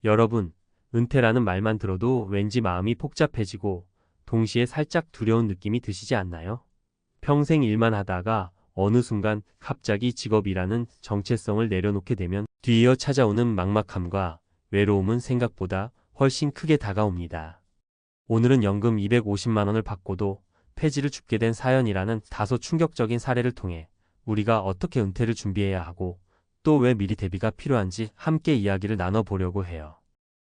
여러분, 은퇴라는 말만 들어도 왠지 마음이 복잡해지고 동시에 살짝 두려운 느낌이 드시지 않나요? 평생 일만 하다가 어느 순간 갑자기 직업이라는 정체성을 내려놓게 되면 뒤이어 찾아오는 막막함과 외로움은 생각보다 훨씬 크게 다가옵니다. 오늘은 연금 250만 원을 받고도 폐지를 줍게 된 사연이라는 다소 충격적인 사례를 통해 우리가 어떻게 은퇴를 준비해야 하고 또 왜 미리 대비가 필요한지 함께 이야기를 나눠보려고 해요.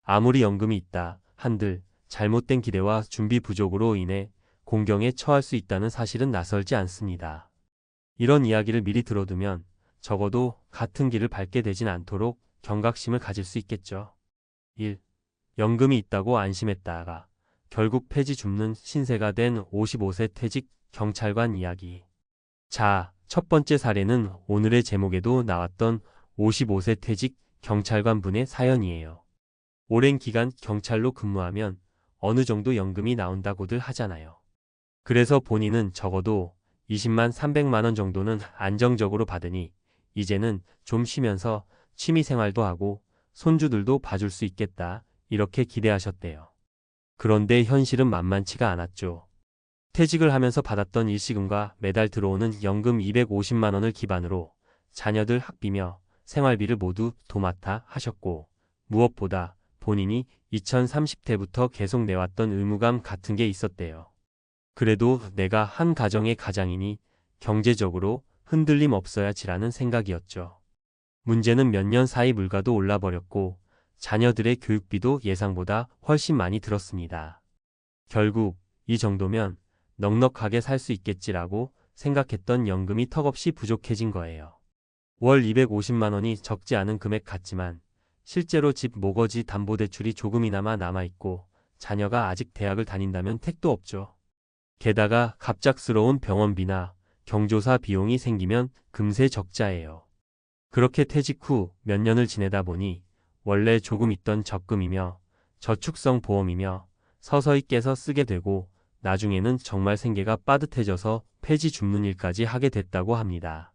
아무리 연금이 있다 한들 잘못된 기대와 준비 부족으로 인해 공경에 처할 수 있다는 사실은 낯설지 않습니다. 이런 이야기를 미리 들어두면 적어도 같은 길을 밟게 되진 않도록 경각심을 가질 수 있겠죠. 1. 연금이 있다고 안심했다가 결국 폐지 줍는 신세가 된 55세 퇴직 경찰관 이야기. 자, 첫 번째 사례는 오늘의 제목에도 나왔던 55세 퇴직 경찰관 분의 사연이에요. 오랜 기간 경찰로 근무하면 어느 정도 연금이 나온다고들 하잖아요. 그래서 본인은 적어도 20만 300만 원 정도는 안정적으로 받으니 이제는 좀 쉬면서 취미생활도 하고 손주들도 봐줄 수 있겠다 이렇게 기대하셨대요. 그런데 현실은 만만치가 않았죠. 퇴직을 하면서 받았던 일시금과 매달 들어오는 연금 250만 원을 기반으로 자녀들 학비며 생활비를 모두 도맡아 하셨고 무엇보다 본인이 2030대부터 계속 내왔던 의무감 같은 게 있었대요. 그래도 내가 한 가정의 가장이니 경제적으로 흔들림 없어야지라는 생각이었죠. 문제는 몇 년 사이 물가도 올라버렸고 자녀들의 교육비도 예상보다 훨씬 많이 들었습니다. 결국 이 정도면 넉넉하게 살 수 있겠지라고 생각했던 연금이 턱없이 부족해진 거예요. 월 250만 원이 적지 않은 금액 같지만 실제로 집 모거지 담보대출이 조금이나마 남아있고 자녀가 아직 대학을 다닌다면 택도 없죠. 게다가 갑작스러운 병원비나 경조사 비용이 생기면 금세 적자예요. 그렇게 퇴직 후 몇 년을 지내다 보니 원래 조금 있던 적금이며 저축성 보험이며 서서히 깨서 쓰게 되고 나중에는 정말 생계가 빠듯해져서 폐지 줍는 일까지 하게 됐다고 합니다.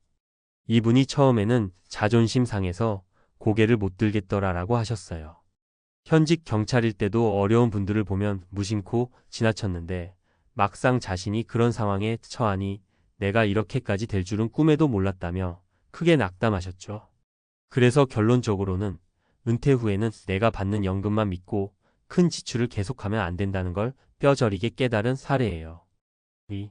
이분이 처음에는 자존심 상해서 고개를 못 들겠더라라고 하셨어요. 현직 경찰일 때도 어려운 분들을 보면 무심코 지나쳤는데 막상 자신이 그런 상황에 처하니 내가 이렇게까지 될 줄은 꿈에도 몰랐다며 크게 낙담하셨죠. 그래서 결론적으로는 은퇴 후에는 내가 받는 연금만 믿고 큰 지출을 계속하면 안 된다는 걸 뼈저리게 깨달은 사례예요. 2.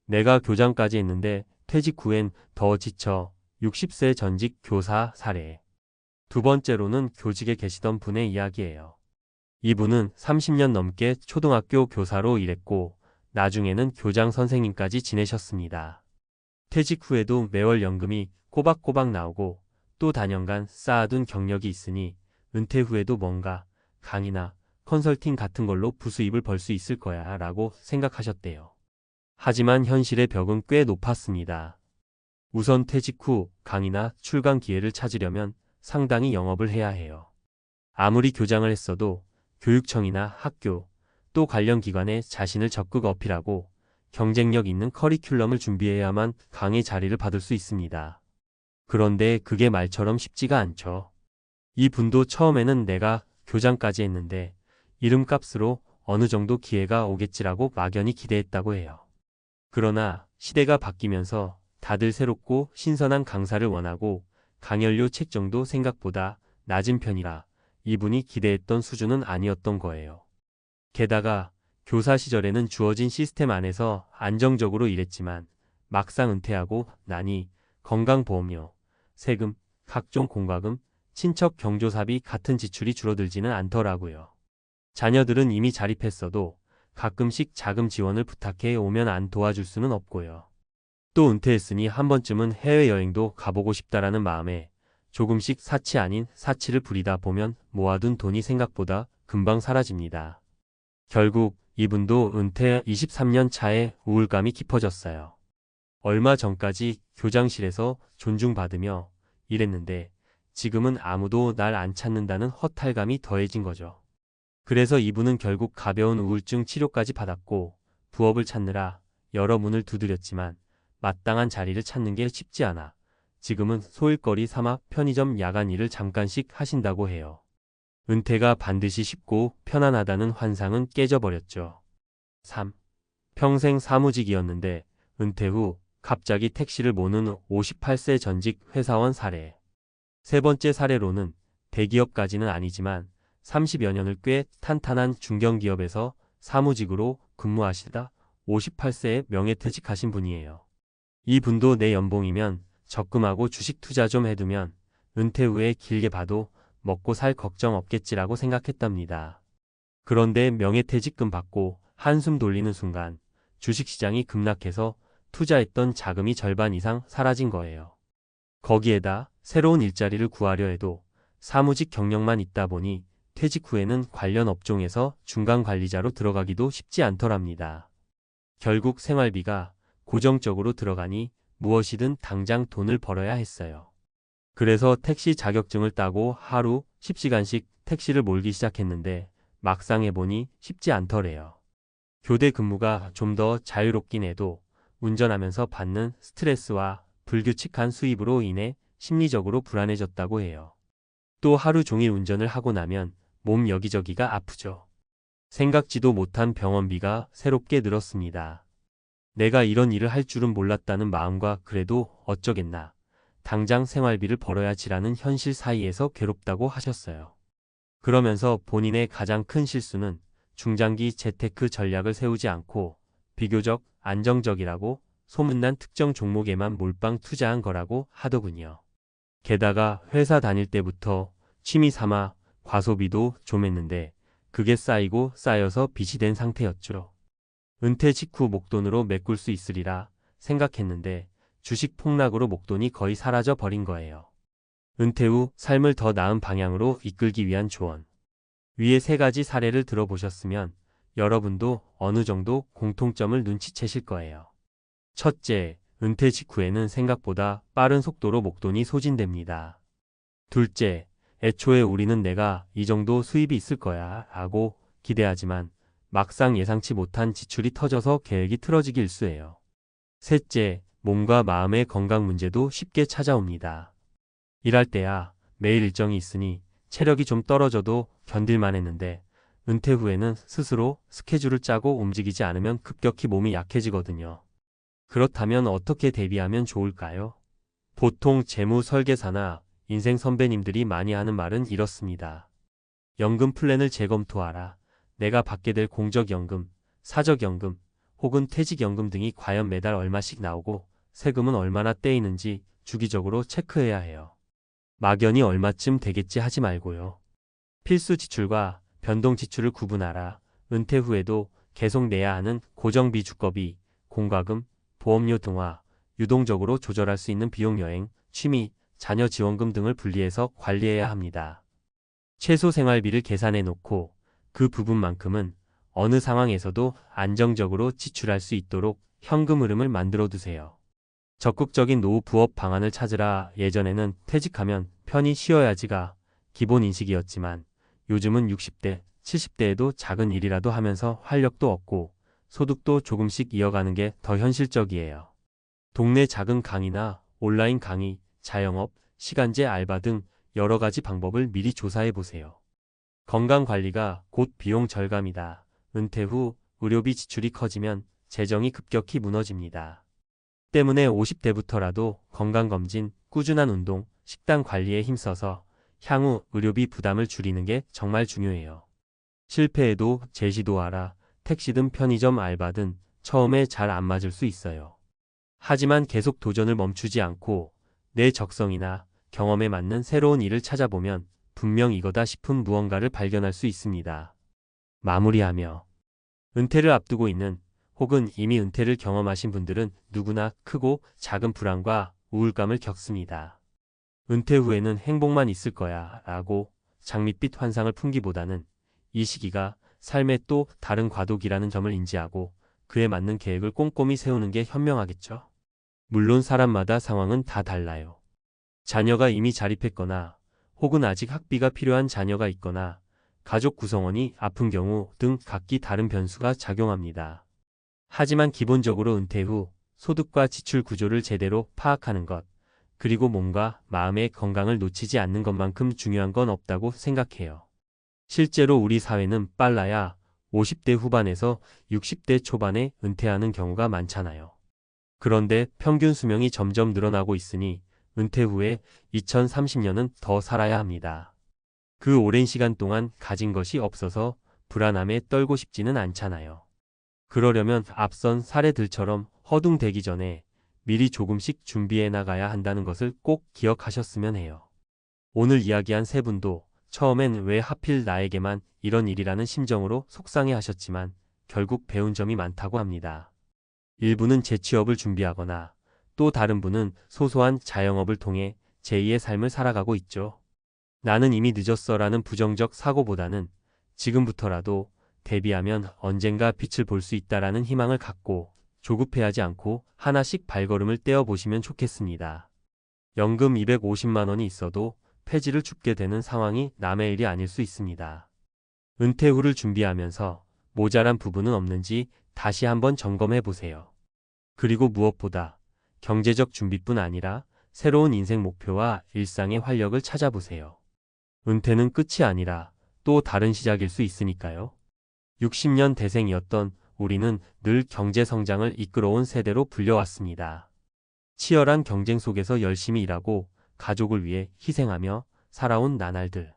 내가 교장까지 했는데 퇴직 후엔 더 지쳐 60세 전직 교사 사례. 두 번째로는 교직에 계시던 분의 이야기예요. 이분은 30년 넘게 초등학교 교사로 일했고 나중에는 교장 선생님까지 지내셨습니다. 퇴직 후에도 매월 연금이 꼬박꼬박 나오고 또 다년간 쌓아둔 경력이 있으니 은퇴 후에도 뭔가 강의나 컨설팅 같은 걸로 부수입을 벌 수 있을 거야 라고 생각하셨대요. 하지만 현실의 벽은 꽤 높았습니다. 우선 퇴직 후 강의나 출강 기회를 찾으려면 상당히 영업을 해야 해요. 아무리 교장을 했어도 교육청이나 학교, 또 관련 기관에 자신을 적극 어필하고 경쟁력 있는 커리큘럼을 준비해야만 강의 자리를 받을 수 있습니다. 그런데 그게 말처럼 쉽지가 않죠. 이 분도 처음에는 내가 교장까지 했는데 이름값으로 어느 정도 기회가 오겠지라고 막연히 기대했다고 해요. 그러나 시대가 바뀌면서 다들 새롭고 신선한 강사를 원하고 강연료 책정도 생각보다 낮은 편이라 이분이 기대했던 수준은 아니었던 거예요. 게다가 교사 시절에는 주어진 시스템 안에서 안정적으로 일했지만 막상 은퇴하고 나니 건강보험료, 세금, 각종 공과금, 친척 경조사비 같은 지출이 줄어들지는 않더라고요. 자녀들은 이미 자립했어도 가끔씩 자금 지원을 부탁해 오면 안 도와줄 수는 없고요. 또 은퇴했으니 한 번쯤은 해외여행도 가보고 싶다라는 마음에 조금씩 사치 아닌 사치를 부리다 보면 모아둔 돈이 생각보다 금방 사라집니다. 결국 이분도 은퇴 23년 차에 우울감이 깊어졌어요. 얼마 전까지 교장실에서 존중받으며 일했는데 지금은 아무도 날 안 찾는다는 허탈감이 더해진 거죠. 그래서 이분은 결국 가벼운 우울증 치료까지 받았고 부업을 찾느라 여러 문을 두드렸지만 마땅한 자리를 찾는 게 쉽지 않아 지금은 소일거리 삼아 편의점 야간 일을 잠깐씩 하신다고 해요. 은퇴가 반드시 쉽고 편안하다는 환상은 깨져버렸죠. 3. 평생 사무직이었는데 은퇴 후 갑자기 택시를 모는 58세 전직 회사원 사례. 세 번째 사례로는 대기업까지는 아니지만 30여 년을 꽤 탄탄한 중견기업에서 사무직으로 근무하시다 58세에 명예퇴직하신 분이에요. 이 분도 내 연봉이면 적금하고 주식 투자 좀 해두면 은퇴 후에 길게 봐도 먹고 살 걱정 없겠지라고 생각했답니다. 그런데 명예퇴직금 받고 한숨 돌리는 순간 주식시장이 급락해서 투자했던 자금이 절반 이상 사라진 거예요. 거기에다 새로운 일자리를 구하려 해도 사무직 경력만 있다 보니 퇴직 후에는 관련 업종에서 중간 관리자로 들어가기도 쉽지 않더랍니다. 결국 생활비가 고정적으로 들어가니 무엇이든 당장 돈을 벌어야 했어요. 그래서 택시 자격증을 따고 하루 10시간씩 택시를 몰기 시작했는데 막상 해보니 쉽지 않더래요. 교대 근무가 좀 더 자유롭긴 해도 운전하면서 받는 스트레스와 불규칙한 수입으로 인해 심리적으로 불안해졌다고 해요. 또 하루 종일 운전을 하고 나면 몸 여기저기가 아프죠. 생각지도 못한 병원비가 새롭게 늘었습니다. 내가 이런 일을 할 줄은 몰랐다는 마음과 그래도 어쩌겠나. 당장 생활비를 벌어야지라는 현실 사이에서 괴롭다고 하셨어요. 그러면서 본인의 가장 큰 실수는 중장기 재테크 전략을 세우지 않고 비교적 안정적이라고 소문난 특정 종목에만 몰빵 투자한 거라고 하더군요. 게다가 회사 다닐 때부터 취미 삼아 과소비도 좀 했는데 그게 쌓이고 쌓여서 빚이 된 상태였죠. 은퇴 직후 목돈으로 메꿀 수 있으리라 생각했는데 주식 폭락으로 목돈이 거의 사라져 버린 거예요. 은퇴 후 삶을 더 나은 방향으로 이끌기 위한 조언. 위의 세 가지 사례를 들어보셨으면 여러분도 어느 정도 공통점을 눈치채실 거예요. 첫째, 은퇴 직후에는 생각보다 빠른 속도로 목돈이 소진됩니다. 둘째, 애초에 우리는 내가 이 정도 수입이 있을 거야 라고 기대하지만 막상 예상치 못한 지출이 터져서 계획이 틀어지기 일쑤예요. 셋째, 몸과 마음의 건강 문제도 쉽게 찾아옵니다. 일할 때야 매일 일정이 있으니 체력이 좀 떨어져도 견딜만 했는데 은퇴 후에는 스스로 스케줄을 짜고 움직이지 않으면 급격히 몸이 약해지거든요. 그렇다면 어떻게 대비하면 좋을까요? 보통 재무 설계사나 인생 선배님들이 많이 하는 말은 이렇습니다. 연금 플랜을 재검토하라. 내가 받게 될 공적연금, 사적연금, 혹은 퇴직연금 등이 과연 매달 얼마씩 나오고 세금은 얼마나 떼이는지 주기적으로 체크해야 해요. 막연히 얼마쯤 되겠지 하지 말고요. 필수 지출과 변동 지출을 구분하라. 은퇴 후에도 계속 내야 하는 고정비 주거비, 공과금, 보험료 등과 유동적으로 조절할 수 있는 비용 여행, 취미, 자녀 지원금 등을 분리해서 관리해야 합니다. 최소 생활비를 계산해 놓고 그 부분만큼은 어느 상황에서도 안정적으로 지출할 수 있도록 현금 흐름을 만들어 두세요. 적극적인 노후 부업 방안을 찾으라. 예전에는 퇴직하면 편히 쉬어야지가 기본 인식이었지만 요즘은 60대, 70대에도 작은 일이라도 하면서 활력도 얻고 소득도 조금씩 이어가는 게 더 현실적이에요. 동네 작은 강의나 온라인 강의, 자영업, 시간제 알바 등 여러 가지 방법을 미리 조사해 보세요. 건강관리가 곧 비용 절감이다. 은퇴 후 의료비 지출이 커지면 재정이 급격히 무너집니다. 때문에 50대부터라도 건강검진, 꾸준한 운동, 식단 관리에 힘써서 향후 의료비 부담을 줄이는 게 정말 중요해요. 실패해도 재시도하라. 택시든 편의점 알바든 처음에 잘 안 맞을 수 있어요. 하지만 계속 도전을 멈추지 않고 내 적성이나 경험에 맞는 새로운 일을 찾아보면 분명 이거다 싶은 무언가를 발견할 수 있습니다. 마무리하며 은퇴를 앞두고 있는 혹은 이미 은퇴를 경험하신 분들은 누구나 크고 작은 불안과 우울감을 겪습니다. 은퇴 후에는 행복만 있을 거야 라고 장밋빛 환상을 품기보다는 이 시기가 삶의 또 다른 과도기라는 점을 인지하고 그에 맞는 계획을 꼼꼼히 세우는 게 현명하겠죠. 물론 사람마다 상황은 다 달라요. 자녀가 이미 자립했거나 혹은 아직 학비가 필요한 자녀가 있거나 가족 구성원이 아픈 경우 등 각기 다른 변수가 작용합니다. 하지만 기본적으로 은퇴 후 소득과 지출 구조를 제대로 파악하는 것, 그리고 몸과 마음의 건강을 놓치지 않는 것만큼 중요한 건 없다고 생각해요. 실제로 우리 사회는 빨라야 50대 후반에서 60대 초반에 은퇴하는 경우가 많잖아요. 그런데 평균 수명이 점점 늘어나고 있으니 은퇴 후에 2030년은 더 살아야 합니다. 그 오랜 시간 동안 가진 것이 없어서 불안함에 떨고 싶지는 않잖아요. 그러려면 앞선 사례들처럼 허둥대기 전에 미리 조금씩 준비해 나가야 한다는 것을 꼭 기억하셨으면 해요. 오늘 이야기한 세 분도 처음엔 왜 하필 나에게만 이런 일이라는 심정으로 속상해 하셨지만 결국 배운 점이 많다고 합니다. 일부는 재취업을 준비하거나 또 다른 분은 소소한 자영업을 통해 제2의 삶을 살아가고 있죠. 나는 이미 늦었어라는 부정적 사고보다는 지금부터라도 대비하면 언젠가 빛을 볼 수 있다라는 희망을 갖고 조급해하지 않고 하나씩 발걸음을 떼어보시면 좋겠습니다. 연금 250만 원이 있어도 폐지를 줍게 되는 상황이 남의 일이 아닐 수 있습니다. 은퇴 후를 준비하면서 모자란 부분은 없는지 다시 한번 점검해 보세요. 그리고 무엇보다 경제적 준비뿐 아니라 새로운 인생 목표와 일상의 활력을 찾아보세요. 은퇴는 끝이 아니라 또 다른 시작일 수 있으니까요. 60년 대생이었던 우리는 늘 경제 성장을 이끌어온 세대로 불려왔습니다. 치열한 경쟁 속에서 열심히 일하고 가족을 위해 희생하며 살아온 나날들.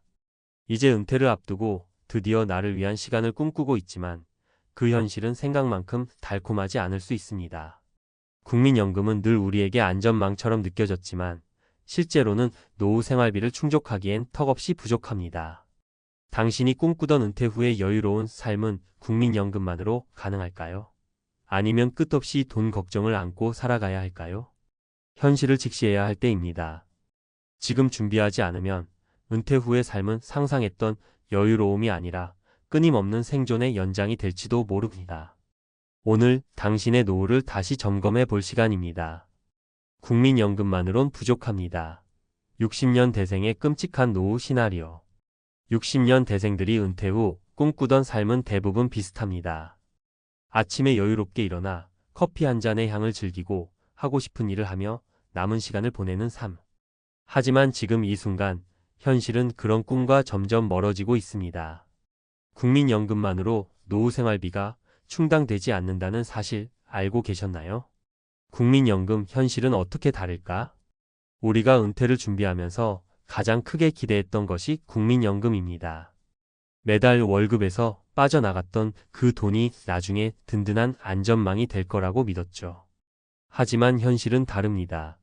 이제 은퇴를 앞두고 드디어 나를 위한 시간을 꿈꾸고 있지만 그 현실은 생각만큼 달콤하지 않을 수 있습니다. 국민연금은 늘 우리에게 안전망처럼 느껴졌지만 실제로는 노후 생활비를 충족하기엔 턱없이 부족합니다. 당신이 꿈꾸던 은퇴 후의 여유로운 삶은 국민연금만으로 가능할까요? 아니면 끝없이 돈 걱정을 안고 살아가야 할까요? 현실을 직시해야 할 때입니다. 지금 준비하지 않으면 은퇴 후의 삶은 상상했던 여유로움이 아니라 끊임없는 생존의 연장이 될지도 모릅니다. 오늘 당신의 노후를 다시 점검해 볼 시간입니다. 국민연금만으론 부족합니다. 60년 대생의 끔찍한 노후 시나리오. 60년 대생들이 은퇴 후 꿈꾸던 삶은 대부분 비슷합니다. 아침에 여유롭게 일어나 커피 한 잔의 향을 즐기고 하고 싶은 일을 하며 남은 시간을 보내는 삶. 하지만 지금 이 순간 현실은 그런 꿈과 점점 멀어지고 있습니다. 국민연금만으로 노후 생활비가 충당되지 않는다는 사실 알고 계셨나요? 국민연금 현실은 어떻게 다를까? 우리가 은퇴를 준비하면서 가장 크게 기대했던 것이 국민연금입니다. 매달 월급에서 빠져나갔던 그 돈이 나중에 든든한 안전망이 될 거라고 믿었죠. 하지만 현실은 다릅니다.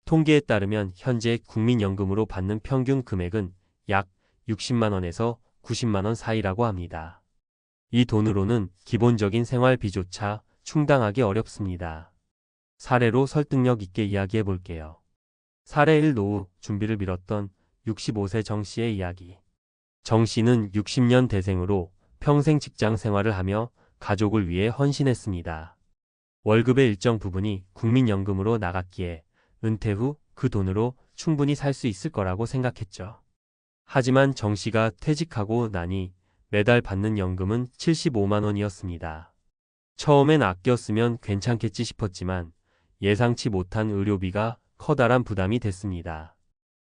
통계에 따르면 현재 국민연금으로 받는 평균 금액은 약 60만 원에서 90만 원 사이라고 합니다. 이 돈으로는 기본적인 생활비조차 충당하기 어렵습니다. 사례로 설득력 있게 이야기해 볼게요. 사례 1. 노후 준비를 미뤘던 65세 정 씨의 이야기. 정 씨는 60년 대생으로 평생 직장 생활을 하며 가족을 위해 헌신했습니다. 월급의 일정 부분이 국민연금으로 나갔기에 은퇴 후 그 돈으로 충분히 살 수 있을 거라고 생각했죠. 하지만 정 씨가 퇴직하고 나니 매달 받는 연금은 75만 원이었습니다. 처음엔 아껴 쓰면 괜찮겠지 싶었지만 예상치 못한 의료비가 커다란 부담이 됐습니다.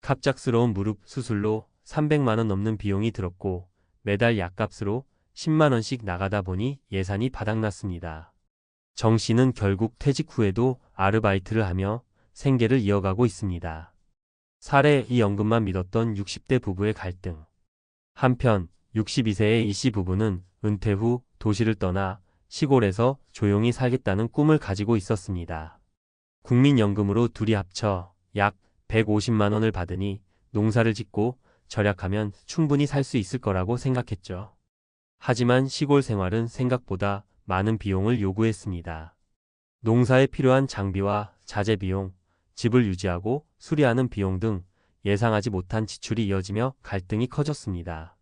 갑작스러운 무릎 수술로 300만 원 넘는 비용이 들었고 매달 약값으로 10만 원씩 나가다 보니 예산이 바닥났습니다. 정 씨는 결국 퇴직 후에도 아르바이트를 하며 생계를 이어가고 있습니다. 사례 2. 연금만 믿었던 60대 부부의 갈등. 한편 62세의 이 씨 부부는 은퇴 후 도시를 떠나 시골에서 조용히 살겠다는 꿈을 가지고 있었습니다. 국민연금으로 둘이 합쳐 약 150만 원을 받으니 농사를 짓고 절약하면 충분히 살 수 있을 거라고 생각했죠. 하지만 시골 생활은 생각보다 많은 비용을 요구했습니다. 농사에 필요한 장비와 자재 비용, 집을 유지하고 수리하는 비용 등 예상하지 못한 지출이 이어지며 갈등이 커졌습니다.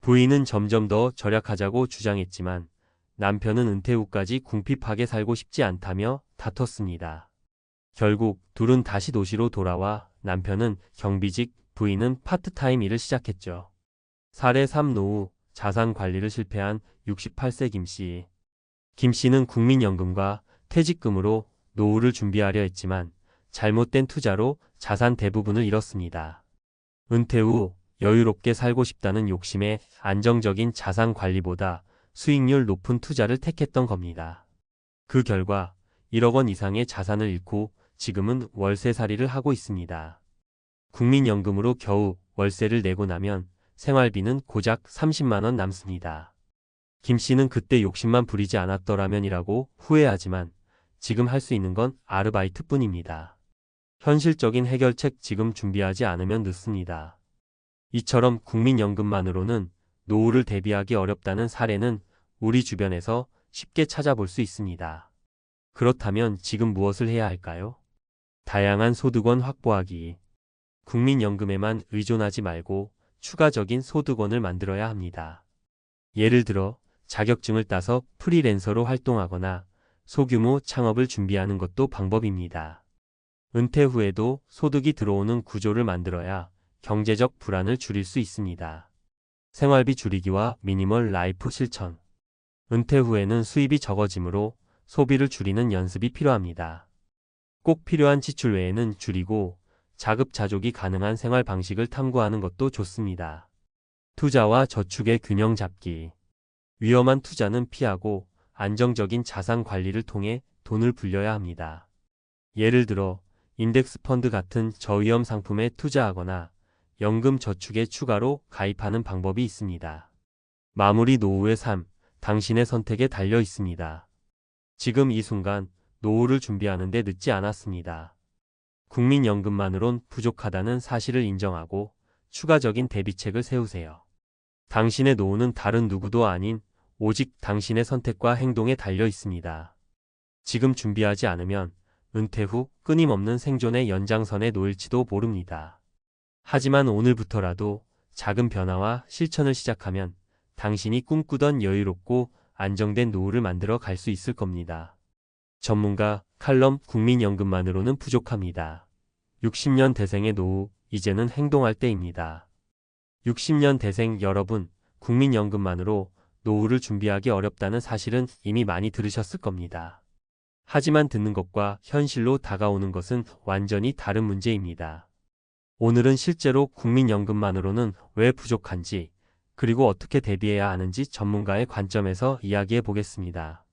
부인은 점점 더 절약하자고 주장했지만 남편은 은퇴 후까지 궁핍하게 살고 싶지 않다며 다퉜습니다. 결국 둘은 다시 도시로 돌아와 남편은 경비직, 부인은 파트타임 일을 시작했죠. 사례 3. 노후 자산 관리를 실패한 68세 김 씨. 김 씨는 국민연금과 퇴직금으로 노후를 준비하려 했지만 잘못된 투자로 자산 대부분을 잃었습니다. 은퇴 후 여유롭게 살고 싶다는 욕심에 안정적인 자산 관리보다 수익률 높은 투자를 택했던 겁니다. 그 결과 1억 원 이상의 자산을 잃고 지금은 월세살이를 하고 있습니다. 국민연금으로 겨우 월세를 내고 나면 생활비는 고작 30만 원 남습니다. 김 씨는 그때 욕심만 부리지 않았더라면이라고 후회하지만 지금 할 수 있는 건 아르바이트뿐입니다. 현실적인 해결책 지금 준비하지 않으면 늦습니다. 이처럼 국민연금만으로는 노후를 대비하기 어렵다는 사례는 우리 주변에서 쉽게 찾아볼 수 있습니다. 그렇다면 지금 무엇을 해야 할까요? 다양한 소득원 확보하기. 국민연금에만 의존하지 말고 추가적인 소득원을 만들어야 합니다. 예를 들어 자격증을 따서 프리랜서로 활동하거나 소규모 창업을 준비하는 것도 방법입니다. 은퇴 후에도 소득이 들어오는 구조를 만들어야 경제적 불안을 줄일 수 있습니다. 생활비 줄이기와 미니멀 라이프 실천. 은퇴 후에는 수입이 적어지므로 소비를 줄이는 연습이 필요합니다. 꼭 필요한 지출 외에는 줄이고 자급자족이 가능한 생활 방식을 탐구하는 것도 좋습니다. 투자와 저축의 균형 잡기. 위험한 투자는 피하고 안정적인 자산 관리를 통해 돈을 불려야 합니다. 예를 들어 인덱스 펀드 같은 저위험 상품에 투자하거나 연금 저축에 추가로 가입하는 방법이 있습니다. 마무리 노후의 삶, 당신의 선택에 달려 있습니다. 지금 이 순간 노후를 준비하는데 늦지 않았습니다. 국민연금만으론 부족하다는 사실을 인정하고 추가적인 대비책을 세우세요. 당신의 노후는 다른 누구도 아닌 오직 당신의 선택과 행동에 달려 있습니다. 지금 준비하지 않으면 은퇴 후 끊임없는 생존의 연장선에 놓일지도 모릅니다. 하지만 오늘부터라도 작은 변화와 실천을 시작하면 당신이 꿈꾸던 여유롭고 안정된 노후를 만들어 갈 수 있을 겁니다. 전문가 칼럼 국민연금만으로는 부족합니다. 60년 대생의 노후, 이제는 행동할 때입니다. 60년 대생 여러분, 국민연금만으로 노후를 준비하기 어렵다는 사실은 이미 많이 들으셨을 겁니다. 하지만 듣는 것과 현실로 다가오는 것은 완전히 다른 문제입니다. 오늘은 실제로 국민연금만으로는 왜 부족한지, 그리고 어떻게 대비해야 하는지 전문가의 관점에서 이야기해 보겠습니다.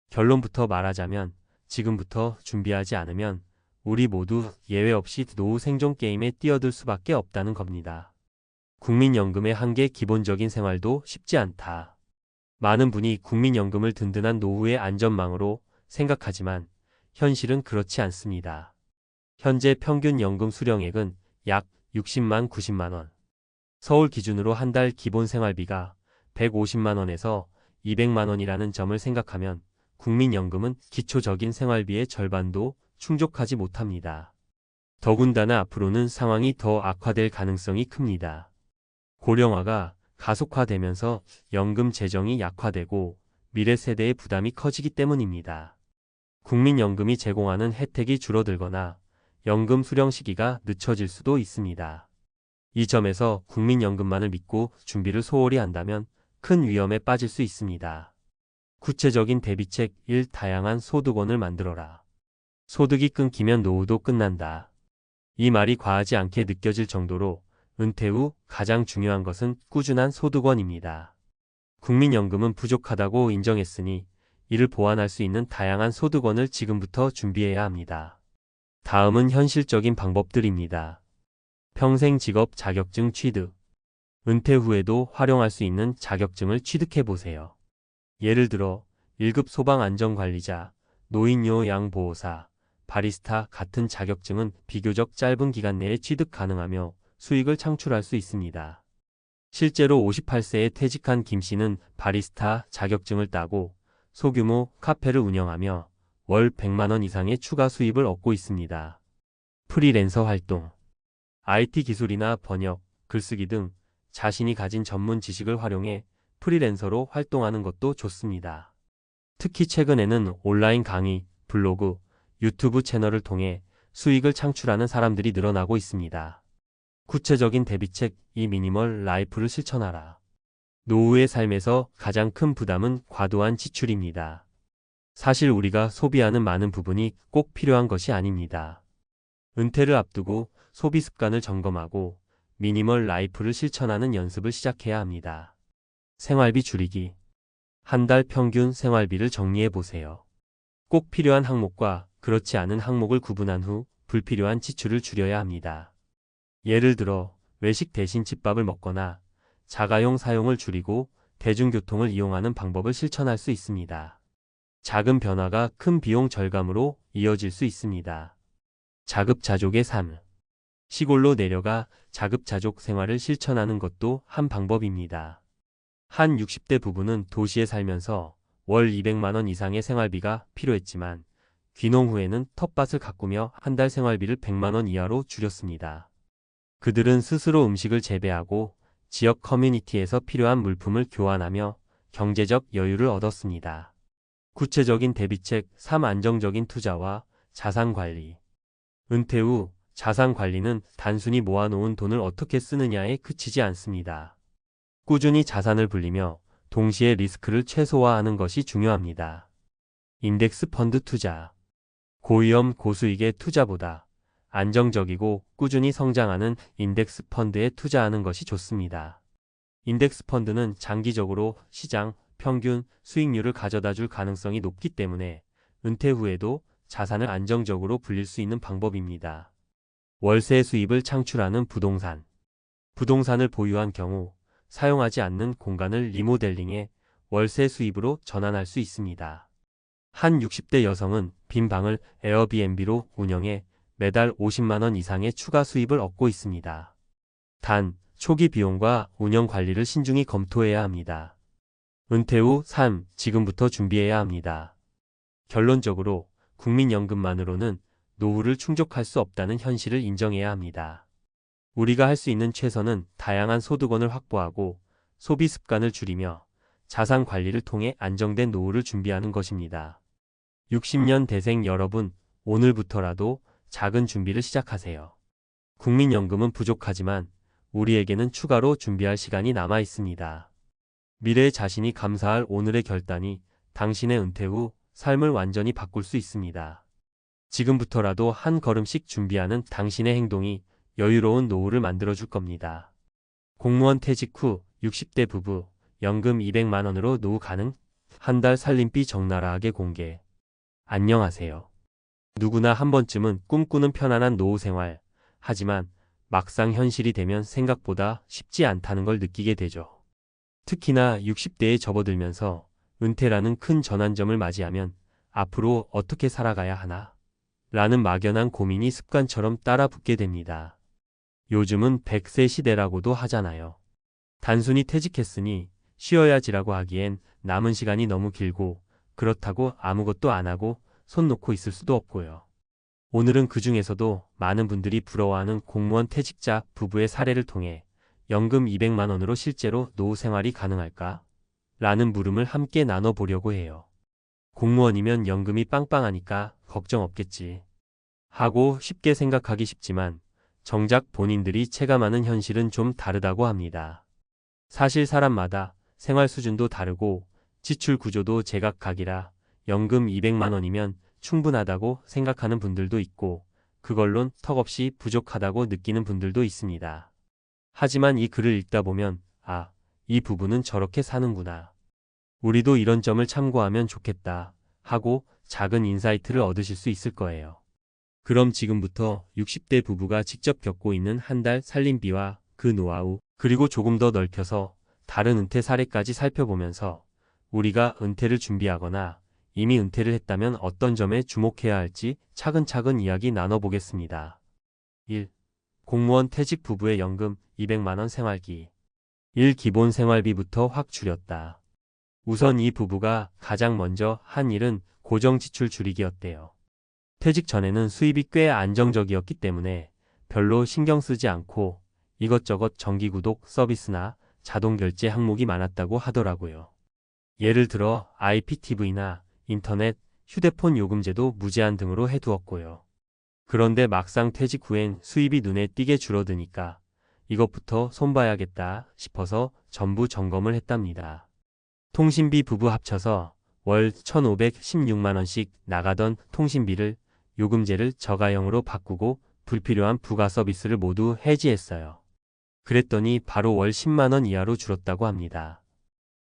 결론부터 말하자면 지금부터 준비하지 않으면 우리 모두 예외 없이 노후 생존 게임에 뛰어들 수밖에 없다는 겁니다. 국민연금의 한계 기본적인 생활도 쉽지 않다. 많은 분이 국민연금을 든든한 노후의 안전망으로 생각하지만 현실은 그렇지 않습니다. 현재 평균 연금 수령액은 약 60만 90만 원. 서울 기준으로 한 달 기본 생활비가 150만 원에서 200만 원이라는 점을 생각하면 국민연금은 기초적인 생활비의 절반도 충족하지 못합니다. 더군다나 앞으로는 상황이 더 악화될 가능성이 큽니다. 고령화가 가속화되면서 연금 재정이 약화되고 미래 세대의 부담이 커지기 때문입니다. 국민연금이 제공하는 혜택이 줄어들거나 연금 수령 시기가 늦춰질 수도 있습니다. 이 점에서 국민연금만을 믿고 준비를 소홀히 한다면 큰 위험에 빠질 수 있습니다. 구체적인 대비책 1. 다양한 소득원을 만들어라. 소득이 끊기면 노후도 끝난다. 이 말이 과하지 않게 느껴질 정도로 은퇴 후 가장 중요한 것은 꾸준한 소득원입니다. 국민연금은 부족하다고 인정했으니 이를 보완할 수 있는 다양한 소득원을 지금부터 준비해야 합니다. 다음은 현실적인 방법들입니다. 평생 직업 자격증 취득. 은퇴 후에도 활용할 수 있는 자격증을 취득해 보세요. 예를 들어 1급 소방안전관리자, 노인요양보호사, 바리스타 같은 자격증은 비교적 짧은 기간 내에 취득 가능하며 수익을 창출할 수 있습니다. 실제로 58세에 퇴직한 김 씨는 바리스타 자격증을 따고 소규모 카페를 운영하며 월 100만 원 이상의 추가 수입을 얻고 있습니다. 프리랜서 활동. IT 기술이나 번역, 글쓰기 등 자신이 가진 전문 지식을 활용해 프리랜서로 활동하는 것도 좋습니다. 특히 최근에는 온라인 강의, 블로그, 유튜브 채널을 통해 수익을 창출하는 사람들이 늘어나고 있습니다. 구체적인 대비책 2. 미니멀 라이프를 실천하라. 노후의 삶에서 가장 큰 부담은 과도한 지출입니다. 사실 우리가 소비하는 많은 부분이 꼭 필요한 것이 아닙니다. 은퇴를 앞두고 소비 습관을 점검하고 미니멀 라이프를 실천하는 연습을 시작해야 합니다. 생활비 줄이기. 한 달 평균 생활비를 정리해 보세요. 꼭 필요한 항목과 그렇지 않은 항목을 구분한 후 불필요한 지출을 줄여야 합니다. 예를 들어 외식 대신 집밥을 먹거나 자가용 사용을 줄이고 대중교통을 이용하는 방법을 실천할 수 있습니다. 작은 변화가 큰 비용 절감으로 이어질 수 있습니다. 자급자족의 삶. 시골로 내려가 자급자족 생활을 실천하는 것도 한 방법입니다. 한 60대 부부는 도시에 살면서 월 200만 원 이상의 생활비가 필요했지만 귀농 후에는 텃밭을 가꾸며 한 달 생활비를 100만 원 이하로 줄였습니다. 그들은 스스로 음식을 재배하고 지역 커뮤니티에서 필요한 물품을 교환하며 경제적 여유를 얻었습니다. 구체적인 대비책 3. 안정적인 투자와 자산 관리. 은퇴 후 자산 관리는 단순히 모아놓은 돈을 어떻게 쓰느냐에 그치지 않습니다. 꾸준히 자산을 불리며 동시에 리스크를 최소화하는 것이 중요합니다. 인덱스 펀드 투자. 고위험 고수익의 투자보다 안정적이고 꾸준히 성장하는 인덱스 펀드에 투자하는 것이 좋습니다. 인덱스 펀드는 장기적으로 시장 평균 수익률을 가져다 줄 가능성이 높기 때문에 은퇴 후에도 자산을 안정적으로 불릴 수 있는 방법입니다. 월세 수입을 창출하는 부동산. 부동산을 보유한 경우 사용하지 않는 공간을 리모델링해 월세 수입으로 전환할 수 있습니다. 한 60대 여성은 빈 방을 에어비앤비로 운영해 매달 50만 원 이상의 추가 수입을 얻고 있습니다. 단, 초기 비용과 운영 관리를 신중히 검토해야 합니다. 은퇴 후 삶, 지금부터 준비해야 합니다. 결론적으로 국민연금만으로는 노후를 충족할 수 없다는 현실을 인정해야 합니다. 우리가 할 수 있는 최선은 다양한 소득원을 확보하고 소비 습관을 줄이며 자산 관리를 통해 안정된 노후를 준비하는 것입니다. 60년 대생 여러분, 오늘부터라도 작은 준비를 시작하세요. 국민연금은 부족하지만 우리에게는 추가로 준비할 시간이 남아 있습니다. 미래의 자신이 감사할 오늘의 결단이 당신의 은퇴 후 삶을 완전히 바꿀 수 있습니다. 지금부터라도 한 걸음씩 준비하는 당신의 행동이 여유로운 노후를 만들어줄 겁니다. 공무원 퇴직 후 60대 부부, 연금 200만 원으로 노후 가능? 한 달 살림비 적나라하게 공개. 안녕하세요. 누구나 한 번쯤은 꿈꾸는 편안한 노후 생활. 하지만 막상 현실이 되면 생각보다 쉽지 않다는 걸 느끼게 되죠. 특히나 60대에 접어들면서 은퇴라는 큰 전환점을 맞이하면 앞으로 어떻게 살아가야 하나? 라는 막연한 고민이 습관처럼 따라 붙게 됩니다. 요즘은 100세 시대라고도 하잖아요. 단순히 퇴직했으니 쉬어야지라고 하기엔 남은 시간이 너무 길고 그렇다고 아무것도 안 하고 손 놓고 있을 수도 없고요. 오늘은 그 중에서도 많은 분들이 부러워하는 공무원 퇴직자 부부의 사례를 통해 연금 200만 원으로 실제로 노후 생활이 가능할까? 라는 물음을 함께 나눠보려고 해요. 공무원이면 연금이 빵빵하니까 걱정 없겠지. 하고 쉽게 생각하기 쉽지만 정작 본인들이 체감하는 현실은 좀 다르다고 합니다. 사실 사람마다 생활 수준도 다르고 지출 구조도 제각각이라 연금 200만 원이면 충분하다고 생각하는 분들도 있고 그걸론 턱없이 부족하다고 느끼는 분들도 있습니다. 하지만 이 글을 읽다 보면 아, 이 부부는 저렇게 사는구나. 우리도 이런 점을 참고하면 좋겠다 하고 작은 인사이트를 얻으실 수 있을 거예요. 그럼 지금부터 60대 부부가 직접 겪고 있는 한 달 살림비와 그 노하우, 그리고 조금 더 넓혀서 다른 은퇴 사례까지 살펴보면서 우리가 은퇴를 준비하거나 이미 은퇴를 했다면 어떤 점에 주목해야 할지 차근차근 이야기 나눠보겠습니다. 1. 공무원 퇴직 부부의 연금 200만 원 생활기. 1. 기본 생활비부터 확 줄였다. 우선 이 부부가 가장 먼저 한 일은 고정 지출 줄이기였대요. 퇴직 전에는 수입이 꽤 안정적이었기 때문에 별로 신경 쓰지 않고 이것저것 정기구독 서비스나 자동결제 항목이 많았다고 하더라고요. 예를 들어 IPTV나 인터넷, 휴대폰 요금제도 무제한 등으로 해두었고요. 그런데 막상 퇴직 후엔 수입이 눈에 띄게 줄어드니까 이것부터 손봐야겠다 싶어서 전부 점검을 했답니다. 통신비 부부 합쳐서 월 1,516만 원씩 나가던 통신비를 요금제를 저가형으로 바꾸고 불필요한 부가 서비스를 모두 해지했어요. 그랬더니 바로 월 10만 원 이하로 줄었다고 합니다.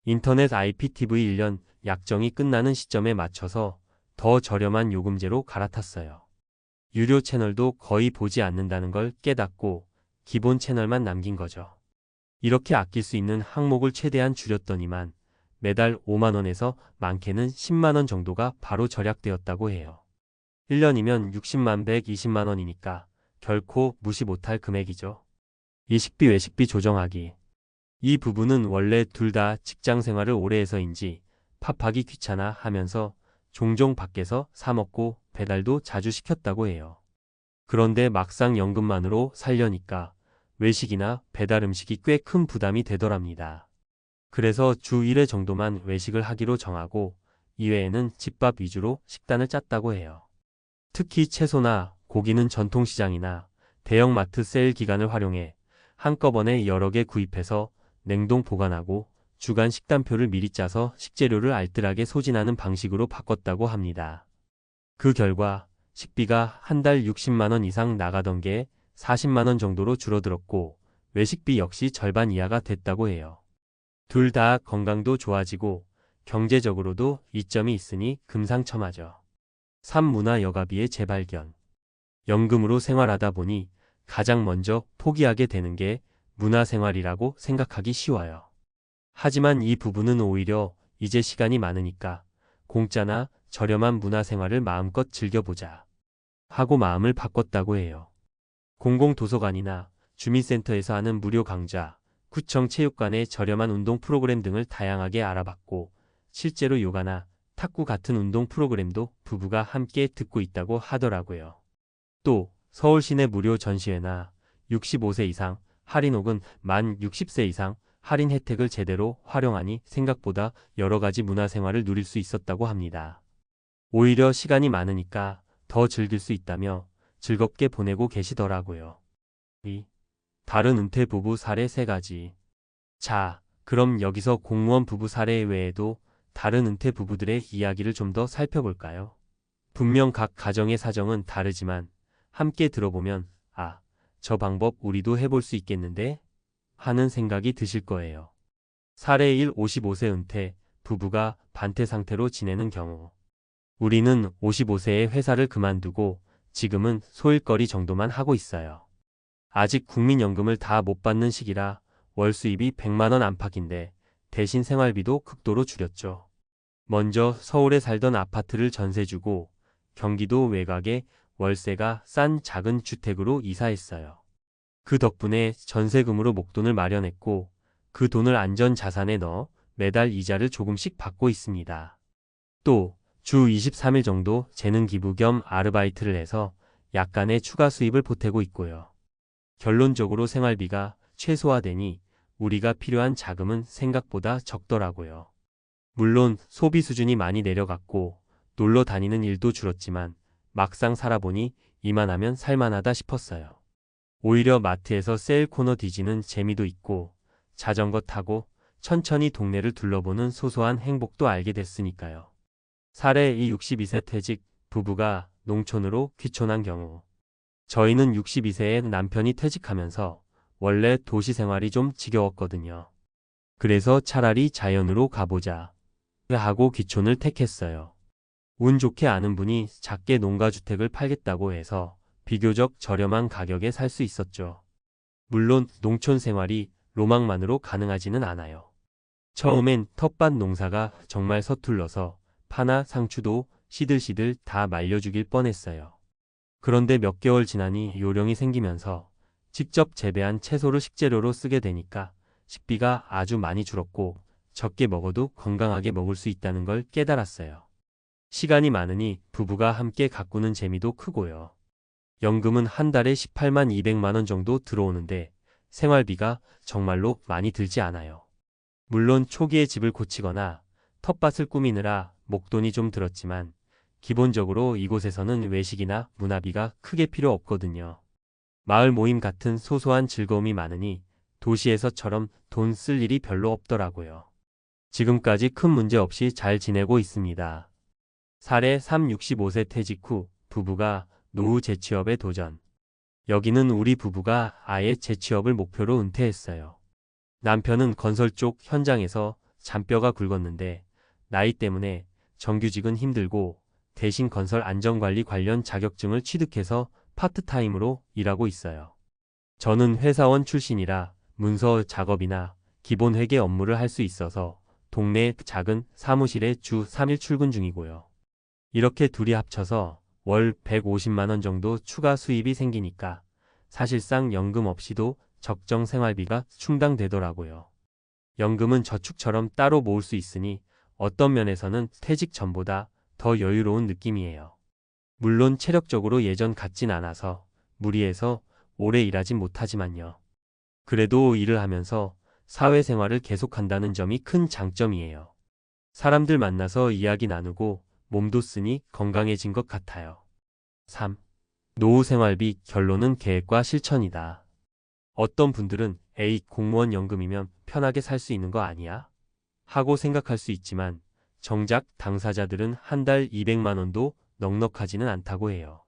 인터넷 IPTV 1년 약정이 끝나는 시점에 맞춰서 더 저렴한 요금제로 갈아탔어요. 유료 채널도 거의 보지 않는다는 걸 깨닫고 기본 채널만 남긴 거죠. 이렇게 아낄 수 있는 항목을 최대한 줄였더니만 매달 5만 원에서 많게는 10만 원 정도가 바로 절약되었다고 해요. 1년이면 60만 120만 원이니까 결코 무시 못할 금액이죠. 이 식비 외식비 조정하기. 이 부부는 원래 둘 다 직장 생활을 오래 해서인지 팝하기 귀찮아 하면서 종종 밖에서 사 먹고 배달도 자주 시켰다고 해요. 그런데 막상 연금만으로 살려니까 외식이나 배달 음식이 꽤 큰 부담이 되더랍니다. 그래서 주 1회 정도만 외식을 하기로 정하고 이외에는 집밥 위주로 식단을 짰다고 해요. 특히 채소나 고기는 전통시장이나 대형마트 세일 기간을 활용해 한꺼번에 여러 개 구입해서 냉동 보관하고 주간 식단표를 미리 짜서 식재료를 알뜰하게 소진하는 방식으로 바꿨다고 합니다. 그 결과 식비가 한 달 60만 원 이상 나가던 게 40만 원 정도로 줄어들었고 외식비 역시 절반 이하가 됐다고 해요. 둘 다 건강도 좋아지고 경제적으로도 이점이 있으니 금상첨화죠. 3. 문화 여가비의 재발견. 연금으로 생활하다 보니 가장 먼저 포기하게 되는 게 문화생활이라고 생각하기 쉬워요. 하지만 이 부부는 오히려 이제 시간이 많으니까 공짜나 저렴한 문화생활을 마음껏 즐겨보자 하고 마음을 바꿨다고 해요. 공공도서관이나 주민센터에서 하는 무료 강좌, 구청 체육관의 저렴한 운동 프로그램 등을 다양하게 알아봤고 실제로 요가나 탁구 같은 운동 프로그램도 부부가 함께 듣고 있다고 하더라고요. 또 서울 시내 무료 전시회나 65세 이상 할인 혹은 만 60세 이상 할인 혜택을 제대로 활용하니 생각보다 여러 가지 문화생활을 누릴 수 있었다고 합니다. 오히려 시간이 많으니까 더 즐길 수 있다며 즐겁게 보내고 계시더라고요. 2. 다른 은퇴 부부 사례 3가지. 자, 그럼 여기서 공무원 부부 사례 외에도 다른 은퇴 부부들의 이야기를 좀 더 살펴볼까요? 분명 각 가정의 사정은 다르지만 함께 들어보면 아, 저 방법 우리도 해볼 수 있겠는데? 하는 생각이 드실 거예요. 사례 1. 55세 은퇴 부부가 반태 상태로 지내는 경우. 우리는 55세에 회사를 그만두고 지금은 소일거리 정도만 하고 있어요. 아직 국민연금을 다 못 받는 시기라 월 수입이 100만 원 안팎인데 대신 생활비도 극도로 줄였죠. 먼저 서울에 살던 아파트를 전세 주고 경기도 외곽에 월세가 싼 작은 주택으로 이사했어요. 그 덕분에 전세금으로 목돈을 마련했고 그 돈을 안전자산에 넣어 매달 이자를 조금씩 받고 있습니다. 또 주 23일 정도 재능 기부 겸 아르바이트를 해서 약간의 추가 수입을 보태고 있고요. 결론적으로 생활비가 최소화되니 우리가 필요한 자금은 생각보다 적더라고요. 물론 소비 수준이 많이 내려갔고 놀러 다니는 일도 줄었지만 막상 살아보니 이만하면 살만하다 싶었어요. 오히려 마트에서 세일 코너 뒤지는 재미도 있고 자전거 타고 천천히 동네를 둘러보는 소소한 행복도 알게 됐으니까요. 사례 2. 62세 퇴직 부부가 농촌으로 귀촌한 경우. 저희는 62세에 남편이 퇴직하면서 원래 도시 생활이 좀 지겨웠거든요. 그래서 차라리 자연으로 가보자 하고 귀촌을 택했어요. 운 좋게 아는 분이 작게 농가주택을 팔겠다고 해서 비교적 저렴한 가격에 살 수 있었죠. 물론 농촌 생활이 로망만으로 가능하지는 않아요. 처음엔 텃밭 농사가 정말 서툴러서 파나 상추도 시들시들 다 말려 죽일 뻔했어요. 그런데 몇 개월 지나니 요령이 생기면서 직접 재배한 채소를 식재료로 쓰게 되니까 식비가 아주 많이 줄었고 적게 먹어도 건강하게 먹을 수 있다는 걸 깨달았어요. 시간이 많으니 부부가 함께 가꾸는 재미도 크고요. 연금은 한 달에 18만 200만 원 정도 들어오는데 생활비가 정말로 많이 들지 않아요. 물론 초기에 집을 고치거나 텃밭을 꾸미느라 목돈이 좀 들었지만 기본적으로 이곳에서는 외식이나 문화비가 크게 필요 없거든요. 마을 모임 같은 소소한 즐거움이 많으니 도시에서처럼 돈 쓸 일이 별로 없더라고요. 지금까지 큰 문제 없이 잘 지내고 있습니다. 사례 3. 65세 퇴직 후 부부가 노후 재취업에 도전. 여기는 우리 부부가 아예 재취업을 목표로 은퇴했어요. 남편은 건설 쪽 현장에서 잔뼈가 굵었는데 나이 때문에 정규직은 힘들고 대신 건설 안전관리 관련 자격증을 취득해서 파트타임으로 일하고 있어요. 저는 회사원 출신이라 문서 작업이나 기본 회계 업무를 할 수 있어서 동네 작은 사무실에 주 3일 출근 중이고요. 이렇게 둘이 합쳐서 월 150만 원 정도 추가 수입이 생기니까 사실상 연금 없이도 적정 생활비가 충당되더라고요. 연금은 저축처럼 따로 모을 수 있으니 어떤 면에서는 퇴직 전보다 더 여유로운 느낌이에요. 물론 체력적으로 예전 같진 않아서 무리해서 오래 일하진 못하지만요. 그래도 일을 하면서 사회생활을 계속한다는 점이 큰 장점이에요. 사람들 만나서 이야기 나누고 몸도 쓰니 건강해진 것 같아요. 3. 노후 생활비 결론은 계획과 실천이다. 어떤 분들은 에이, 공무원 연금이면 편하게 살 수 있는 거 아니야? 하고 생각할 수 있지만 정작 당사자들은 한 달 200만 원도 넉넉하지는 않다고 해요.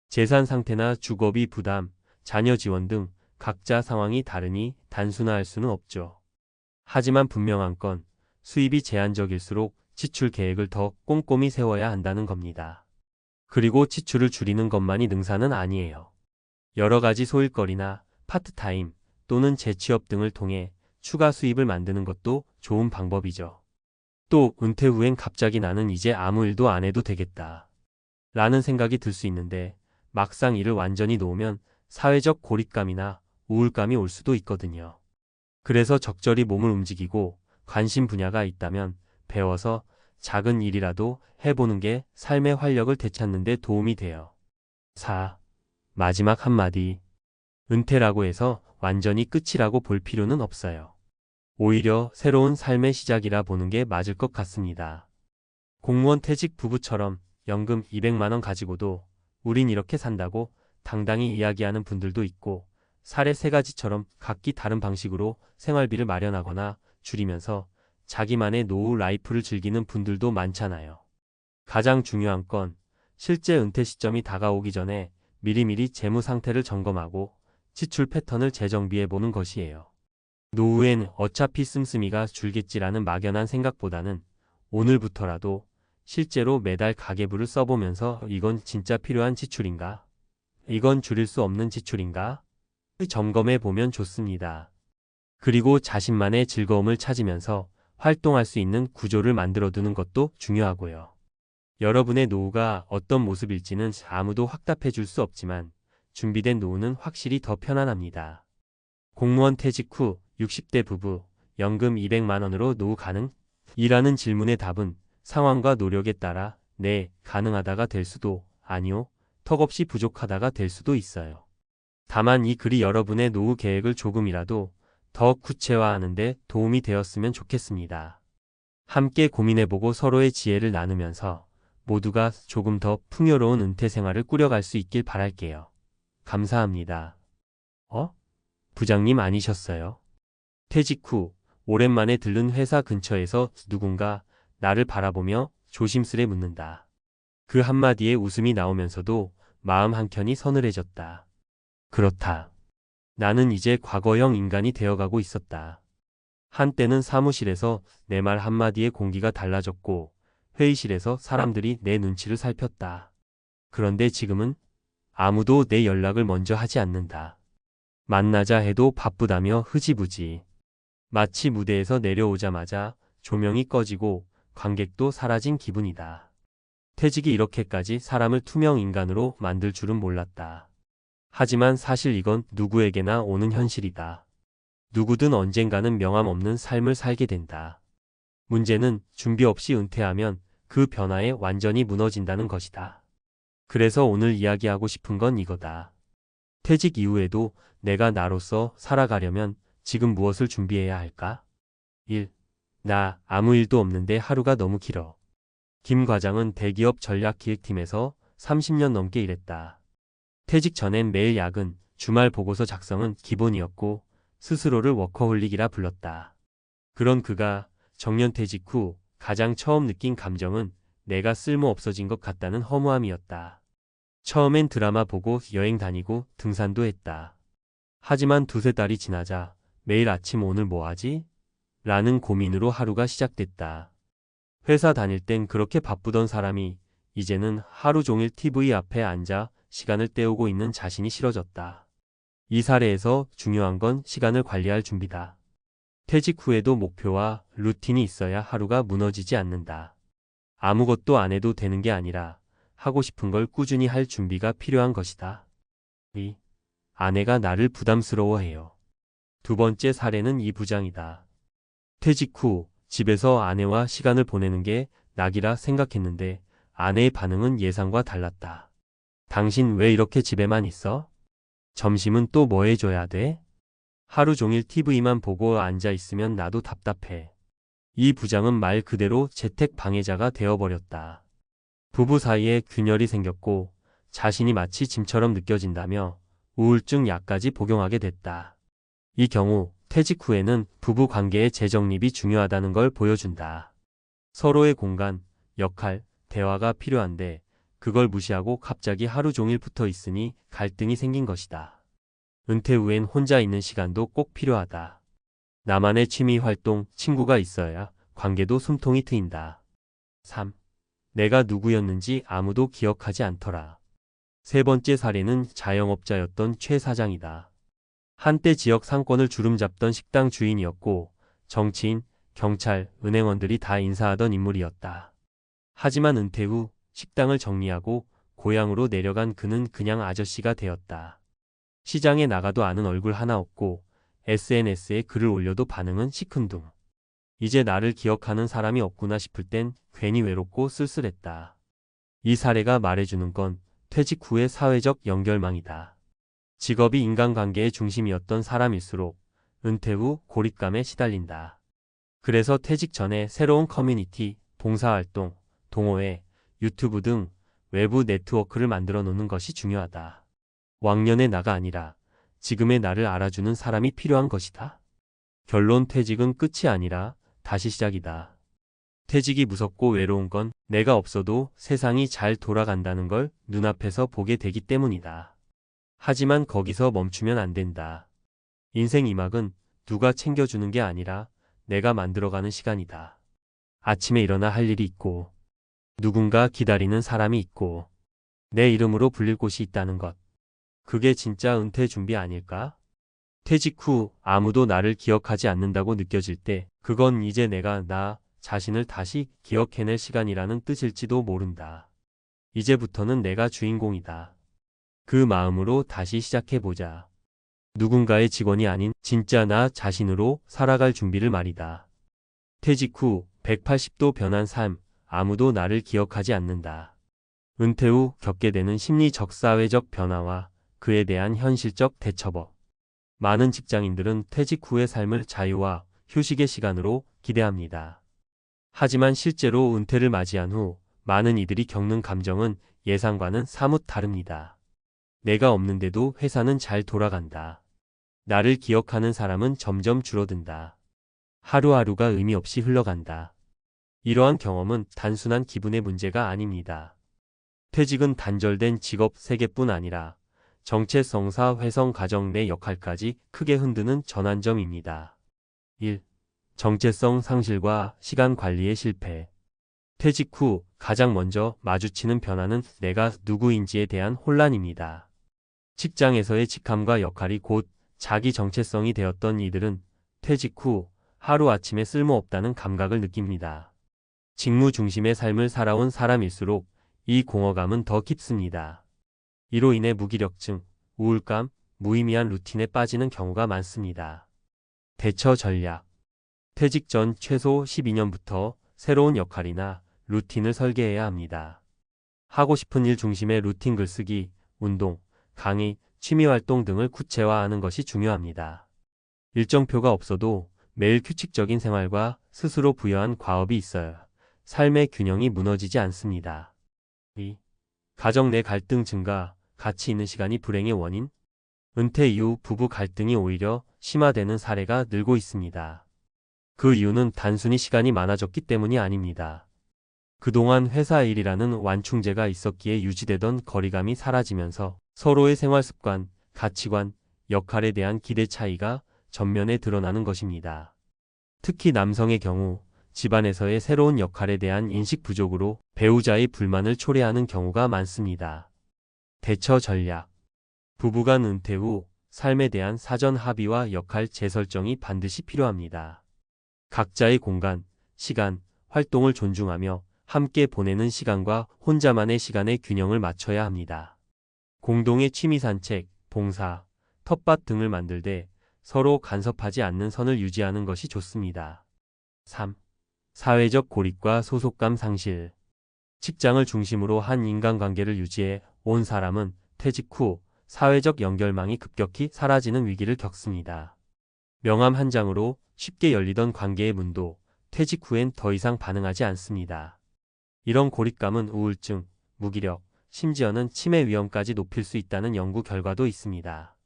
재산 상태나 주거비 부담, 자녀 지원 등 각자 상황이 다르니 단순화할 수는 없죠. 하지만 분명한 건 수입이 제한적일수록 지출 계획을 더 꼼꼼히 세워야 한다는 겁니다. 그리고 지출을 줄이는 것만이 능사는 아니에요. 여러 가지 소일거리나 파트타임 또는 재취업 등을 통해 추가 수입을 만드는 것도 좋은 방법이죠. 또 은퇴 후엔 갑자기 나는 이제 아무 일도 안 해도 되겠다 라는 생각이 들 수 있는데 막상 일을 완전히 놓으면 사회적 고립감이나 우울감이 올 수도 있거든요. 그래서 적절히 몸을 움직이고 관심 분야가 있다면 배워서 작은 일이라도 해보는 게 삶의 활력을 되찾는 데 도움이 돼요. 4. 마지막 한마디. 은퇴라고 해서 완전히 끝이라고 볼 필요는 없어요. 오히려 새로운 삶의 시작이라 보는 게 맞을 것 같습니다. 공무원 퇴직 부부처럼 연금 200만 원 가지고도 우린 이렇게 산다고 당당히 이야기하는 분들도 있고 사례 3가지처럼 각기 다른 방식으로 생활비를 마련하거나 줄이면서 자기만의 노후 라이프를 즐기는 분들도 많잖아요. 가장 중요한 건 실제 은퇴 시점이 다가오기 전에 미리미리 재무 상태를 점검하고 지출 패턴을 재정비해 보는 것이에요. 노후엔 어차피 씀씀이가 줄겠지라는 막연한 생각보다는 오늘부터라도 실제로 매달 가계부를 써보면서 이건 진짜 필요한 지출인가? 이건 줄일 수 없는 지출인가? 점검해 보면 좋습니다. 그리고 자신만의 즐거움을 찾으면서 활동할 수 있는 구조를 만들어 두는 것도 중요하고요. 여러분의 노후가 어떤 모습일지는 아무도 확답해 줄 수 없지만 준비된 노후는 확실히 더 편안합니다. 공무원 퇴직 후 60대 부부, 연금 200만 원으로 노후 가능? 이라는 질문의 답은 상황과 노력에 따라 네, 가능하다가 될 수도, 아니요, 턱없이 부족하다가 될 수도 있어요. 다만 이 글이 여러분의 노후 계획을 조금이라도 더 구체화하는 데 도움이 되었으면 좋겠습니다. 함께 고민해보고 서로의 지혜를 나누면서 모두가 조금 더 풍요로운 은퇴 생활을 꾸려갈 수 있길 바랄게요. 감사합니다. 부장님 아니셨어요? 퇴직 후 오랜만에 들른 회사 근처에서 누군가 나를 바라보며 조심스레 묻는다. 그 한마디에 웃음이 나오면서도 마음 한켠이 서늘해졌다. 그렇다. 나는 이제 과거형 인간이 되어가고 있었다. 한때는 사무실에서 내 말 한마디에 공기가 달라졌고 회의실에서 사람들이 내 눈치를 살폈다. 그런데 지금은 아무도 내 연락을 먼저 하지 않는다. 만나자 해도 바쁘다며 흐지부지. 마치 무대에서 내려오자마자 조명이 꺼지고 관객도 사라진 기분이다. 퇴직이 이렇게까지 사람을 투명 인간으로 만들 줄은 몰랐다. 하지만 사실 이건 누구에게나 오는 현실이다. 누구든 언젠가는 명함 없는 삶을 살게 된다. 문제는 준비 없이 은퇴하면 그 변화에 완전히 무너진다는 것이다. 그래서 오늘 이야기하고 싶은 건 이거다. 퇴직 이후에도 내가 나로서 살아가려면 지금 무엇을 준비해야 할까? 1. 나 아무 일도 없는데 하루가 너무 길어. 김 과장은 대기업 전략기획팀에서 30년 넘게 일했다. 퇴직 전엔 매일 야근, 주말 보고서 작성은 기본이었고 스스로를 워커홀릭이라 불렀다. 그런 그가 정년퇴직 후 가장 처음 느낀 감정은 내가 쓸모 없어진 것 같다는 허무함이었다. 처음엔 드라마 보고 여행 다니고 등산도 했다. 하지만 두세 달이 지나자 매일 아침 오늘 뭐 하지? 라는 고민으로 하루가 시작됐다. 회사 다닐 땐 그렇게 바쁘던 사람이 이제는 하루 종일 TV 앞에 앉아 시간을 때우고 있는 자신이 싫어졌다. 이 사례에서 중요한 건 시간을 관리할 준비다. 퇴직 후에도 목표와 루틴이 있어야 하루가 무너지지 않는다. 아무것도 안 해도 되는 게 아니라 하고 싶은 걸 꾸준히 할 준비가 필요한 것이다. 2. 아내가 나를 부담스러워해요. 두 번째 사례는 이 부장이다. 퇴직 후 집에서 아내와 시간을 보내는 게 낙이라 생각했는데 아내의 반응은 예상과 달랐다. 당신 왜 이렇게 집에만 있어? 점심은 또 뭐 해줘야 돼? 하루 종일 TV만 보고 앉아 있으면 나도 답답해. 이 부장은 말 그대로 재택 방해자가 되어버렸다. 부부 사이에 균열이 생겼고 자신이 마치 짐처럼 느껴진다며 우울증 약까지 복용하게 됐다. 이 경우 퇴직 후에는 부부 관계의 재정립이 중요하다는 걸 보여준다. 서로의 공간, 역할, 대화가 필요한데 그걸 무시하고 갑자기 하루 종일 붙어 있으니 갈등이 생긴 것이다. 은퇴 후엔 혼자 있는 시간도 꼭 필요하다. 나만의 취미 활동, 친구가 있어야 관계도 숨통이 트인다. 3. 내가 누구였는지 아무도 기억하지 않더라. 세 번째 사례는 자영업자였던 최 사장이다. 한때 지역 상권을 주름잡던 식당 주인이었고 정치인, 경찰, 은행원들이 다 인사하던 인물이었다. 하지만 은퇴 후 식당을 정리하고 고향으로 내려간 그는 그냥 아저씨가 되었다. 시장에 나가도 아는 얼굴 하나 없고 SNS에 글을 올려도 반응은 시큰둥. 이제 나를 기억하는 사람이 없구나 싶을 땐 괜히 외롭고 쓸쓸했다. 이 사례가 말해주는 건 퇴직 후의 사회적 연결망이다. 직업이 인간관계의 중심이었던 사람일수록 은퇴 후 고립감에 시달린다. 그래서 퇴직 전에 새로운 커뮤니티, 봉사활동, 동호회, 유튜브 등 외부 네트워크를 만들어 놓는 것이 중요하다. 왕년의 나가 아니라 지금의 나를 알아주는 사람이 필요한 것이다. 결론 퇴직은 끝이 아니라 다시 시작이다. 퇴직이 무섭고 외로운 건 내가 없어도 세상이 잘 돌아간다는 걸 눈앞에서 보게 되기 때문이다. 하지만 거기서 멈추면 안 된다. 인생 2막은 누가 챙겨주는 게 아니라 내가 만들어가는 시간이다. 아침에 일어나 할 일이 있고 누군가 기다리는 사람이 있고 내 이름으로 불릴 곳이 있다는 것. 그게 진짜 은퇴 준비 아닐까? 퇴직 후 아무도 나를 기억하지 않는다고 느껴질 때 그건 이제 내가 나 자신을 다시 기억해낼 시간이라는 뜻일지도 모른다. 이제부터는 내가 주인공이다. 그 마음으로 다시 시작해보자. 누군가의 직원이 아닌 진짜 나 자신으로 살아갈 준비를 말이다. 퇴직 후 180도 변한 삶, 아무도 나를 기억하지 않는다. 은퇴 후 겪게 되는 심리적 사회적 변화와 그에 대한 현실적 대처법. 많은 직장인들은 퇴직 후의 삶을 자유와 휴식의 시간으로 기대합니다. 하지만 실제로 은퇴를 맞이한 후 많은 이들이 겪는 감정은 예상과는 사뭇 다릅니다. 내가 없는데도 회사는 잘 돌아간다. 나를 기억하는 사람은 점점 줄어든다. 하루하루가 의미 없이 흘러간다. 이러한 경험은 단순한 기분의 문제가 아닙니다. 퇴직은 단절된 직업 세계뿐 아니라 정체성사 회성 가정 내 역할까지 크게 흔드는 전환점입니다. 1. 정체성 상실과 시간 관리의 실패. 퇴직 후 가장 먼저 마주치는 변화는 내가 누구인지에 대한 혼란입니다. 직장에서의 직함과 역할이 곧 자기 정체성이 되었던 이들은 퇴직 후 하루아침에 쓸모없다는 감각을 느낍니다. 직무 중심의 삶을 살아온 사람일수록 이 공허감은 더 깊습니다. 이로 인해 무기력증, 우울감, 무의미한 루틴에 빠지는 경우가 많습니다. 대처 전략. 퇴직 전 최소 12년부터 새로운 역할이나 루틴을 설계해야 합니다. 하고 싶은 일 중심의 루틴 글쓰기, 운동, 강의, 취미활동 등을 구체화하는 것이 중요합니다. 일정표가 없어도 매일 규칙적인 생활과 스스로 부여한 과업이 있어야 삶의 균형이 무너지지 않습니다. 2. 가정 내 갈등 증가, 같이 있는 시간이 불행의 원인? 은퇴 이후 부부 갈등이 오히려 심화되는 사례가 늘고 있습니다. 그 이유는 단순히 시간이 많아졌기 때문이 아닙니다. 그동안 회사 일이라는 완충제가 있었기에 유지되던 거리감이 사라지면서 서로의 생활 습관, 가치관, 역할에 대한 기대 차이가 전면에 드러나는 것입니다. 특히 남성의 경우 집안에서의 새로운 역할에 대한 인식 부족으로 배우자의 불만을 초래하는 경우가 많습니다. 대처 전략. 부부간 은퇴 후 삶에 대한 사전 합의와 역할 재설정이 반드시 필요합니다. 각자의 공간, 시간, 활동을 존중하며 함께 보내는 시간과 혼자만의 시간의 균형을 맞춰야 합니다. 공동의 취미 산책, 봉사, 텃밭 등을 만들되 서로 간섭하지 않는 선을 유지하는 것이 좋습니다. 3. 사회적 고립과 소속감 상실. 직장을 중심으로 한 인간관계를 유지해 온 사람은 퇴직 후 사회적 연결망이 급격히 사라지는 위기를 겪습니다. 명함 한 장으로 쉽게 열리던 관계의 문도 퇴직 후엔 더 이상 반응하지 않습니다. 이런 고립감은 우울증, 무기력, 심지어는 치매 위험까지 높일 수 있다는 연구 결과도 있습니다.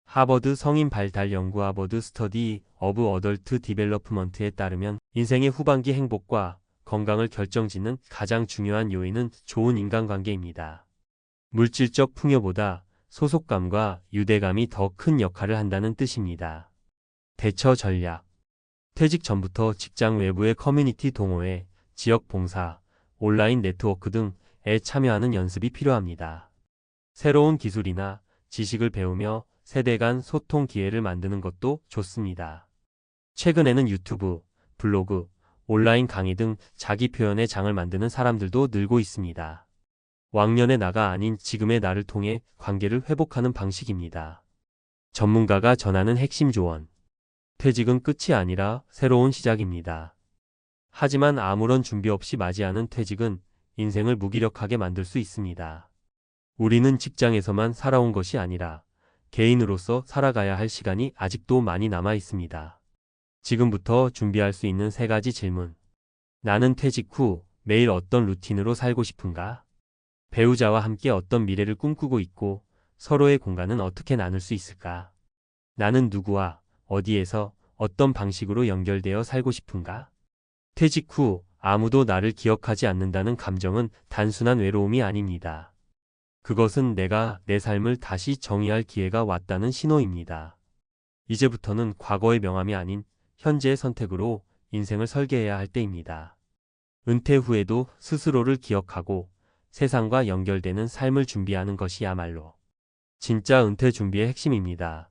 하버드 성인 발달 연구 하버드 스터디 오브 어덜트 디벨로프먼트에 따르면 인생의 후반기 행복과 건강을 결정짓는 가장 중요한 요인은 좋은 인간관계입니다. 물질적 풍요보다 소속감과 유대감이 더 큰 역할을 한다는 뜻입니다. 대처 전략. 퇴직 전부터 직장 외부의 커뮤니티 동호회, 지역 봉사, 온라인 네트워크 등에 참여하는 연습이 필요합니다. 새로운 기술이나 지식을 배우며 세대 간 소통 기회를 만드는 것도 좋습니다. 최근에는 유튜브, 블로그, 온라인 강의 등 자기 표현의 장을 만드는 사람들도 늘고 있습니다. 왕년의 나가 아닌 지금의 나를 통해 관계를 회복하는 방식입니다. 전문가가 전하는 핵심 조언. 퇴직은 끝이 아니라 새로운 시작입니다. 하지만 아무런 준비 없이 맞이하는 퇴직은 인생을 무기력하게 만들 수 있습니다. 우리는 직장에서만 살아온 것이 아니라 개인으로서 살아가야 할 시간이 아직도 많이 남아 있습니다. 지금부터 준비할 수 있는 3가지 질문. 나는 퇴직 후 매일 어떤 루틴으로 살고 싶은가? 배우자와 함께 어떤 미래를 꿈꾸고 있고 서로의 공간은 어떻게 나눌 수 있을까? 나는 누구와 어디에서 어떤 방식으로 연결되어 살고 싶은가? 퇴직 후 아무도 나를 기억하지 않는다는 감정은 단순한 외로움이 아닙니다. 그것은 내가 내 삶을 다시 정의할 기회가 왔다는 신호입니다. 이제부터는 과거의 명함이 아닌 현재의 선택으로 인생을 설계해야 할 때입니다. 은퇴 후에도 스스로를 기억하고 세상과 연결되는 삶을 준비하는 것이야말로 진짜 은퇴 준비의 핵심입니다.